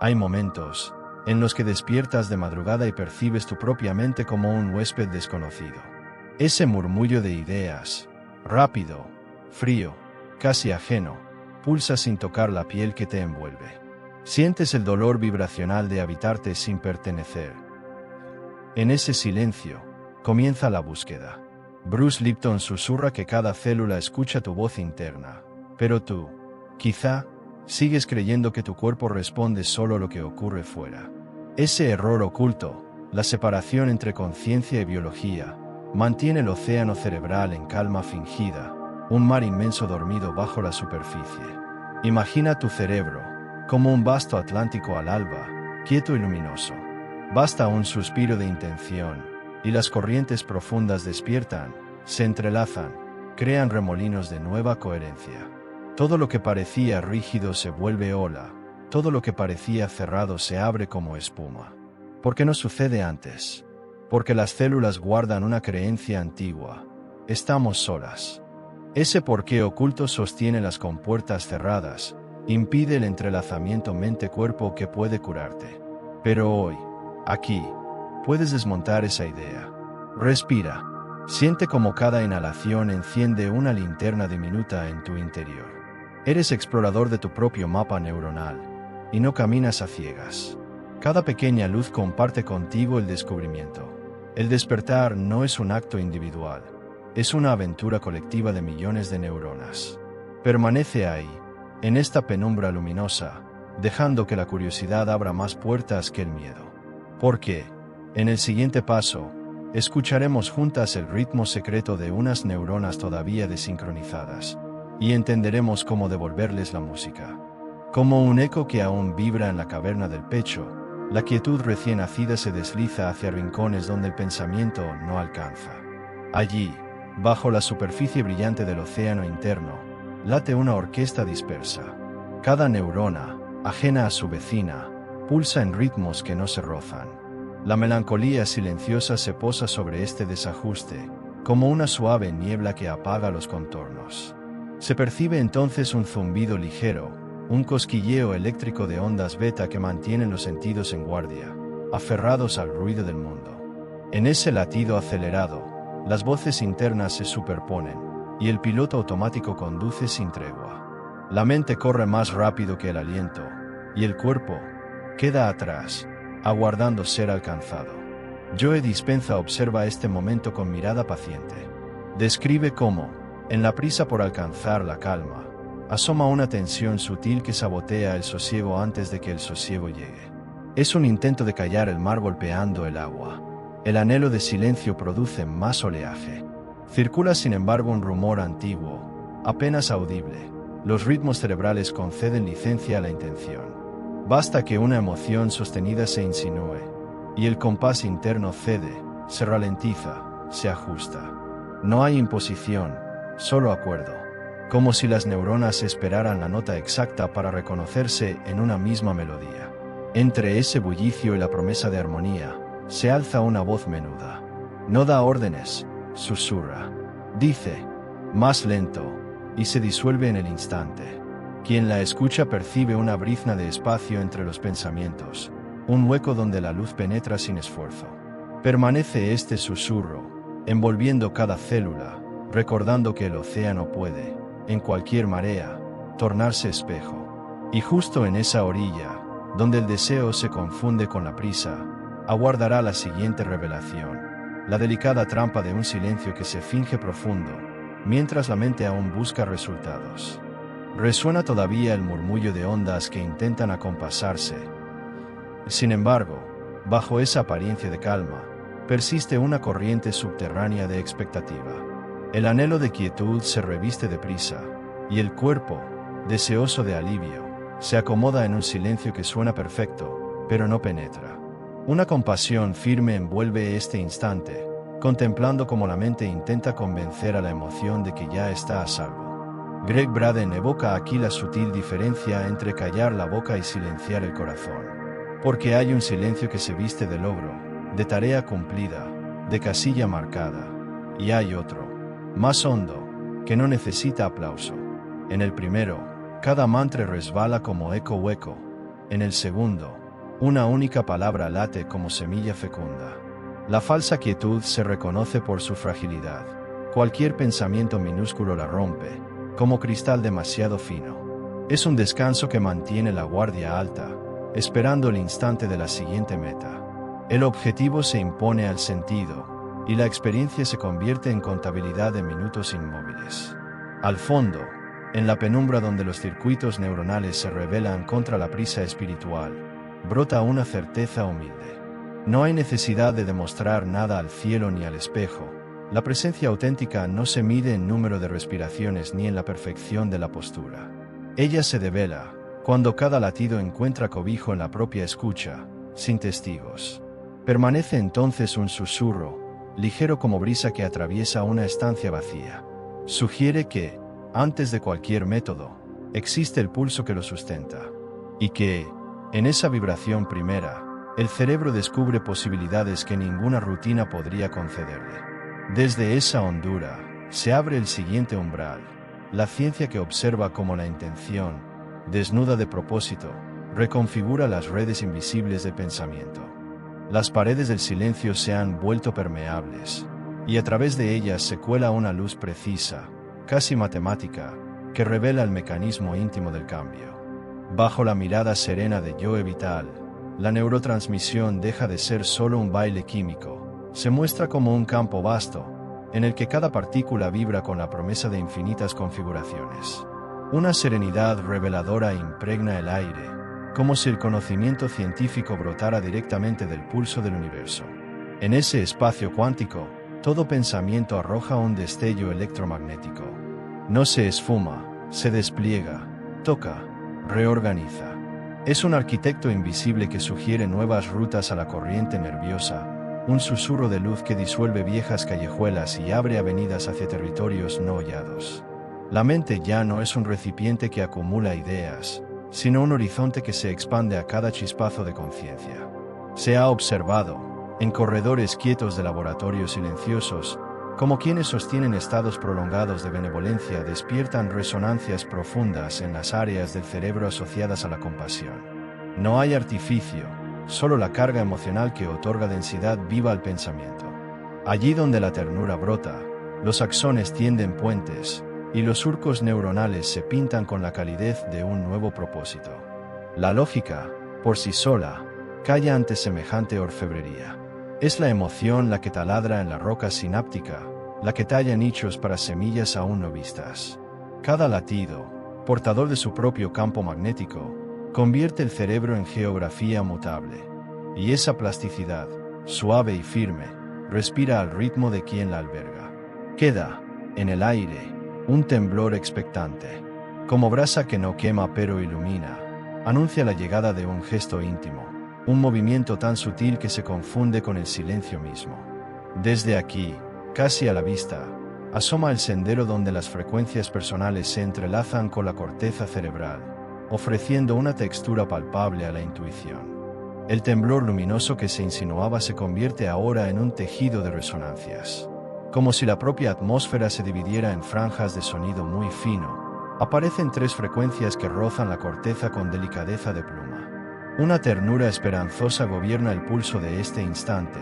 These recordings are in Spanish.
Hay momentos en los que despiertas de madrugada y percibes tu propia mente como un huésped desconocido. Ese murmullo de ideas, rápido, frío, casi ajeno, pulsa sin tocar la piel que te envuelve. Sientes el dolor vibracional de habitarte sin pertenecer. En ese silencio, comienza la búsqueda. Bruce Lipton susurra que cada célula escucha tu voz interna, pero tú, quizá, sigues creyendo que tu cuerpo responde solo a lo que ocurre fuera. Ese error oculto, la separación entre conciencia y biología, mantiene el océano cerebral en calma fingida, un mar inmenso dormido bajo la superficie. Imagina tu cerebro como un vasto Atlántico al alba, quieto y luminoso. Basta un suspiro de intención, y las corrientes profundas despiertan, se entrelazan, crean remolinos de nueva coherencia. Todo lo que parecía rígido se vuelve ola, todo lo que parecía cerrado se abre como espuma. ¿Por qué no sucede antes? Porque las células guardan una creencia antigua. Estamos solas. Ese porqué oculto sostiene las compuertas cerradas, impide el entrelazamiento mente-cuerpo que puede curarte. Pero hoy, aquí, puedes desmontar esa idea. Respira. Siente como cada inhalación enciende una linterna diminuta en tu interior. Eres explorador de tu propio mapa neuronal, y no caminas a ciegas. Cada pequeña luz comparte contigo el descubrimiento. El despertar no es un acto individual, es una aventura colectiva de millones de neuronas. Permanece ahí, en esta penumbra luminosa, dejando que la curiosidad abra más puertas que el miedo. Porque, en el siguiente paso, escucharemos juntas el ritmo secreto de unas neuronas todavía desincronizadas, y entenderemos cómo devolverles la música. Como un eco que aún vibra en la caverna del pecho, la quietud recién nacida se desliza hacia rincones donde el pensamiento no alcanza. Allí, bajo la superficie brillante del océano interno, late una orquesta dispersa. Cada neurona, ajena a su vecina, pulsa en ritmos que no se rozan. La melancolía silenciosa se posa sobre este desajuste, como una suave niebla que apaga los contornos. Se percibe entonces un zumbido ligero, un cosquilleo eléctrico de ondas beta que mantienen los sentidos en guardia, aferrados al ruido del mundo. En ese latido acelerado, las voces internas se superponen, y el piloto automático conduce sin tregua. La mente corre más rápido que el aliento, y el cuerpo queda atrás, aguardando ser alcanzado. Joe Dispenza observa este momento con mirada paciente. Describe cómo, en la prisa por alcanzar la calma, asoma una tensión sutil que sabotea el sosiego antes de que el sosiego llegue. Es un intento de callar el mar golpeando el agua. El anhelo de silencio produce más oleaje. Circula sin embargo un rumor antiguo, apenas audible. Los ritmos cerebrales conceden licencia a la intención. Basta que una emoción sostenida se insinúe, y el compás interno cede, se ralentiza, se ajusta. No hay imposición, solo acuerdo. Como si las neuronas esperaran la nota exacta para reconocerse en una misma melodía. Entre ese bullicio y la promesa de armonía, se alza una voz menuda. No da órdenes, susurra. Dice, más lento, y se disuelve en el instante. Quien la escucha percibe una brizna de espacio entre los pensamientos, un hueco donde la luz penetra sin esfuerzo. Permanece este susurro, envolviendo cada célula, recordando que el océano puede, en cualquier marea, tornarse espejo. Y justo en esa orilla, donde el deseo se confunde con la prisa, aguardará la siguiente revelación, la delicada trampa de un silencio que se finge profundo, mientras la mente aún busca resultados. Resuena todavía el murmullo de ondas que intentan acompasarse. Sin embargo, bajo esa apariencia de calma, persiste una corriente subterránea de expectativa. El anhelo de quietud se reviste de prisa, y el cuerpo, deseoso de alivio, se acomoda en un silencio que suena perfecto, pero no penetra. Una compasión firme envuelve este instante, contemplando cómo la mente intenta convencer a la emoción de que ya está a salvo. Greg Braden evoca aquí la sutil diferencia entre callar la boca y silenciar el corazón. Porque hay un silencio que se viste de logro, de tarea cumplida, de casilla marcada, y hay otro, más hondo, que no necesita aplauso. En el primero, cada mantra resbala como eco hueco, En el segundo, una única palabra late como semilla fecunda. La falsa quietud se reconoce por su fragilidad. Cualquier pensamiento minúsculo la rompe, como cristal demasiado fino. Es un descanso que mantiene la guardia alta, esperando el instante de la siguiente meta. El objetivo se impone al sentido, y la experiencia se convierte en contabilidad de minutos inmóviles. Al fondo, en la penumbra donde los circuitos neuronales se rebelan contra la prisa espiritual, brota una certeza humilde. No hay necesidad de demostrar nada al cielo ni al espejo. La presencia auténtica no se mide en número de respiraciones ni en la perfección de la postura. Ella se devela cuando cada latido encuentra cobijo en la propia escucha, sin testigos. Permanece entonces un susurro, ligero como brisa que atraviesa una estancia vacía. Sugiere que, antes de cualquier método, existe el pulso que lo sustenta. Y que, en esa vibración primera, el cerebro descubre posibilidades que ninguna rutina podría concederle. Desde esa hondura, se abre el siguiente umbral, la ciencia que observa cómo la intención, desnuda de propósito, reconfigura las redes invisibles de pensamiento. Las paredes del silencio se han vuelto permeables, y a través de ellas se cuela una luz precisa, casi matemática, que revela el mecanismo íntimo del cambio. Bajo la mirada serena de Joe Vital, la neurotransmisión deja de ser solo un baile químico, se muestra como un campo vasto, en el que cada partícula vibra con la promesa de infinitas configuraciones. Una serenidad reveladora impregna el aire, como si el conocimiento científico brotara directamente del pulso del universo. En ese espacio cuántico, todo pensamiento arroja un destello electromagnético. No se esfuma, se despliega, toca, reorganiza. Es un arquitecto invisible que sugiere nuevas rutas a la corriente nerviosa, un susurro de luz que disuelve viejas callejuelas y abre avenidas hacia territorios no hollados. La mente ya no es un recipiente que acumula ideas, sino un horizonte que se expande a cada chispazo de conciencia. Se ha observado, en corredores quietos de laboratorios silenciosos, como quienes sostienen estados prolongados de benevolencia despiertan resonancias profundas en las áreas del cerebro asociadas a la compasión. No hay artificio, solo la carga emocional que otorga densidad viva al pensamiento. Allí donde la ternura brota, los axones tienden puentes, y los surcos neuronales se pintan con la calidez de un nuevo propósito. La lógica, por sí sola, calla ante semejante orfebrería. Es la emoción la que taladra en la roca sináptica, la que talla nichos para semillas aún no vistas. Cada latido, portador de su propio campo magnético, convierte el cerebro en geografía mutable. Y esa plasticidad, suave y firme, respira al ritmo de quien la alberga. Queda, en el aire, un temblor expectante. Como brasa que no quema pero ilumina, anuncia la llegada de un gesto íntimo, un movimiento tan sutil que se confunde con el silencio mismo. Desde aquí, casi a la vista, asoma el sendero donde las frecuencias personales se entrelazan con la corteza cerebral, ofreciendo una textura palpable a la intuición. El temblor luminoso que se insinuaba se convierte ahora en un tejido de resonancias. Como si la propia atmósfera se dividiera en franjas de sonido muy fino, aparecen tres frecuencias que rozan la corteza con delicadeza de pluma. Una ternura esperanzosa gobierna el pulso de este instante,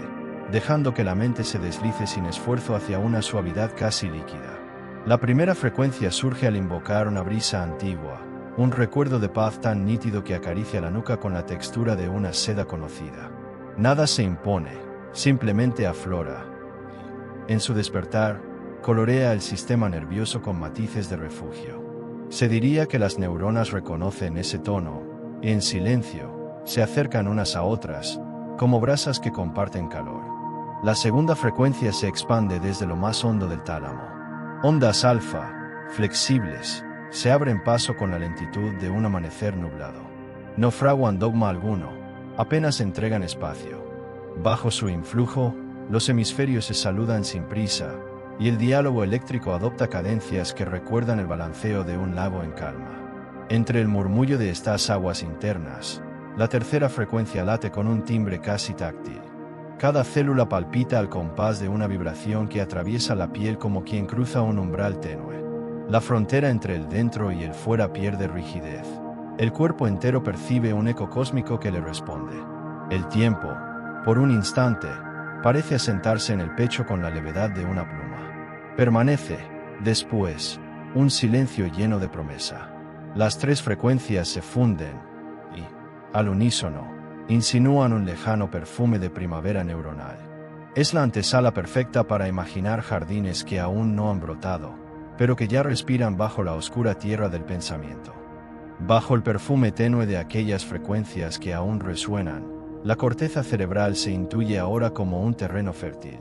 dejando que la mente se deslice sin esfuerzo hacia una suavidad casi líquida. La primera frecuencia surge al invocar una brisa antigua, un recuerdo de paz tan nítido que acaricia la nuca con la textura de una seda conocida. Nada se impone, simplemente aflora. En su despertar, colorea el sistema nervioso con matices de refugio. Se diría que las neuronas reconocen ese tono, y en silencio, se acercan unas a otras, como brasas que comparten calor. La segunda frecuencia se expande desde lo más hondo del tálamo. Ondas alfa, flexibles, se abren paso con la lentitud de un amanecer nublado. No fraguan dogma alguno, apenas entregan espacio. Bajo su influjo, los hemisferios se saludan sin prisa, y el diálogo eléctrico adopta cadencias que recuerdan el balanceo de un lago en calma. Entre el murmullo de estas aguas internas, la tercera frecuencia late con un timbre casi táctil. Cada célula palpita al compás de una vibración que atraviesa la piel como quien cruza un umbral tenue. La frontera entre el dentro y el fuera pierde rigidez. El cuerpo entero percibe un eco cósmico que le responde. El tiempo, por un instante, parece asentarse en el pecho con la levedad de una pluma. Permanece, después, un silencio lleno de promesa. Las tres frecuencias se funden y, al unísono, insinúan un lejano perfume de primavera neuronal. Es la antesala perfecta para imaginar jardines que aún no han brotado, pero que ya respiran bajo la oscura tierra del pensamiento. Bajo el perfume tenue de aquellas frecuencias que aún resuenan, la corteza cerebral se intuye ahora como un terreno fértil.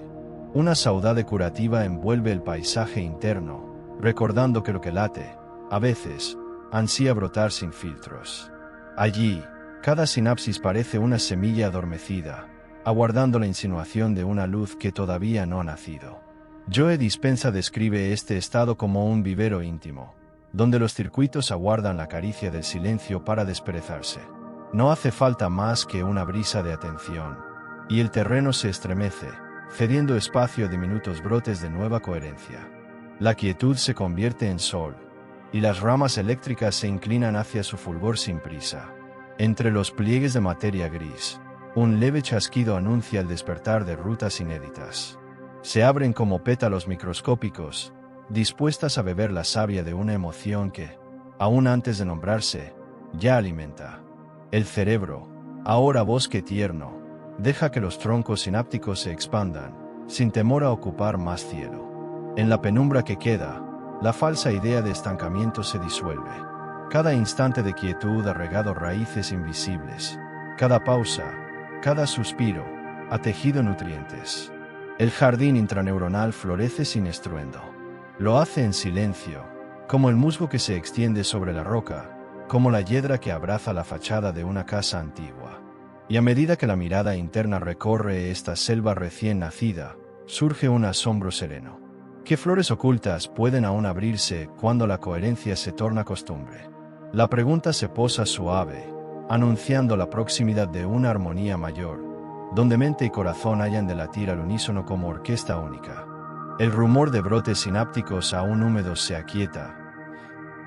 Una saudade curativa envuelve el paisaje interno, recordando que lo que late, a veces, ansía brotar sin filtros. Allí, cada sinapsis parece una semilla adormecida, aguardando la insinuación de una luz que todavía no ha nacido. Joe Dispenza describe este estado como un vivero íntimo, donde los circuitos aguardan la caricia del silencio para desperezarse. No hace falta más que una brisa de atención, y el terreno se estremece, cediendo espacio a diminutos brotes de nueva coherencia. La quietud se convierte en sol, y las ramas eléctricas se inclinan hacia su fulgor sin prisa. Entre los pliegues de materia gris, un leve chasquido anuncia el despertar de rutas inéditas. Se abren como pétalos microscópicos, dispuestas a beber la savia de una emoción que, aún antes de nombrarse, ya alimenta. El cerebro, ahora bosque tierno, deja que los troncos sinápticos se expandan, sin temor a ocupar más cielo. En la penumbra que queda, la falsa idea de estancamiento se disuelve. Cada instante de quietud ha regado raíces invisibles. Cada pausa, cada suspiro, ha tejido nutrientes. El jardín intraneuronal florece sin estruendo. Lo hace en silencio, como el musgo que se extiende sobre la roca, como la hiedra que abraza la fachada de una casa antigua. Y a medida que la mirada interna recorre esta selva recién nacida, surge un asombro sereno. ¿Qué flores ocultas pueden aún abrirse cuando la coherencia se torna costumbre? La pregunta se posa suave, anunciando la proximidad de una armonía mayor, donde mente y corazón hayan de latir al unísono como orquesta única. El rumor de brotes sinápticos aún húmedos se aquieta.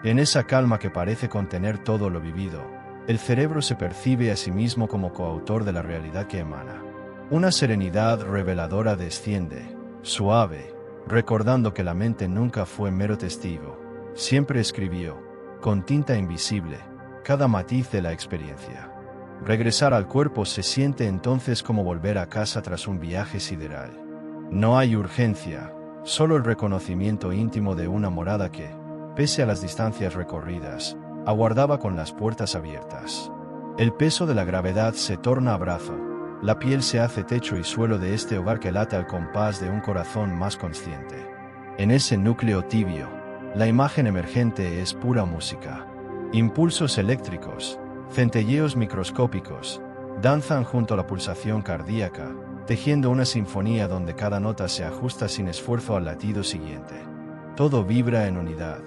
En esa calma que parece contener todo lo vivido, el cerebro se percibe a sí mismo como coautor de la realidad que emana. Una serenidad reveladora desciende, suave, recordando que la mente nunca fue mero testigo, siempre escribió, con tinta invisible, cada matiz de la experiencia. Regresar al cuerpo se siente entonces como volver a casa tras un viaje sideral. No hay urgencia, solo el reconocimiento íntimo de una morada que, pese a las distancias recorridas, aguardaba con las puertas abiertas. El peso de la gravedad se torna abrazo, la piel se hace techo y suelo de este hogar que late al compás de un corazón más consciente. En ese núcleo tibio, la imagen emergente es pura música. Impulsos eléctricos, centelleos microscópicos, danzan junto a la pulsación cardíaca, tejiendo una sinfonía donde cada nota se ajusta sin esfuerzo al latido siguiente. Todo vibra en unidad.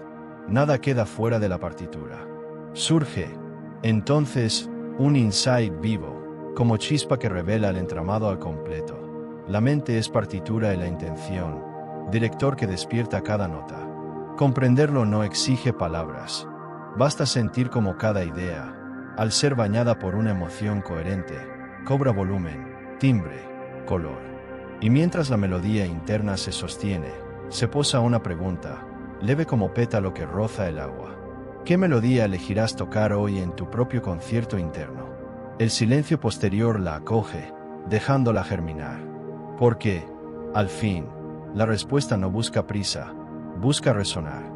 Nada queda fuera de la partitura. Surge, entonces, un insight vivo, como chispa que revela el entramado al completo. La mente es partitura y la intención, director que despierta cada nota. Comprenderlo no exige palabras. Basta sentir como cada idea, al ser bañada por una emoción coherente, cobra volumen, timbre, color. Y mientras la melodía interna se sostiene, se posa una pregunta, leve como pétalo que roza el agua. ¿Qué melodía elegirás tocar hoy en tu propio concierto interno? El silencio posterior la acoge, dejándola germinar. Porque, al fin, la respuesta no busca prisa, busca resonar.